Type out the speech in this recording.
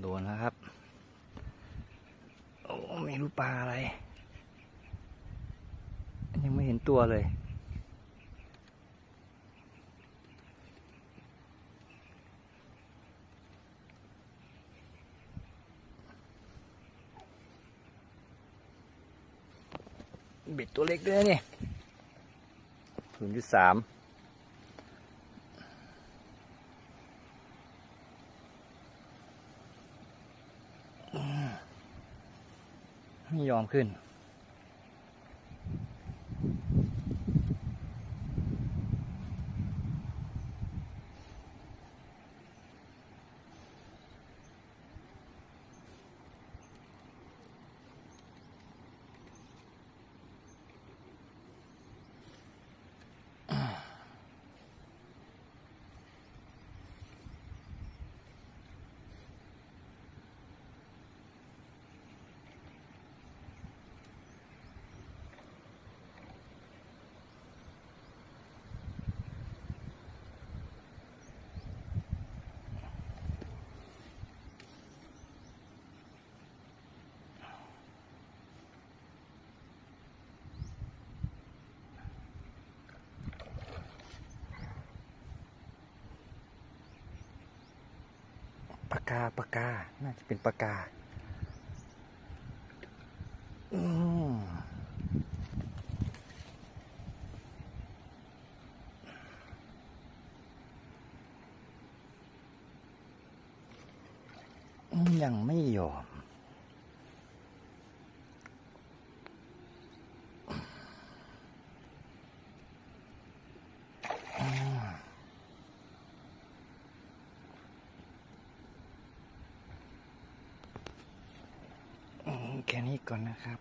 โดนแล้วครับโอ้ไม่รู้ปลาอะไรยังไม่เห็นตัวเลยเบ็ดตัวเล็กด้วยนี่0.3ไม่ยอมขึ้นปากกาน่าจะเป็นปากกายังไม่ยอมแค่นี้ก่อนนะครับ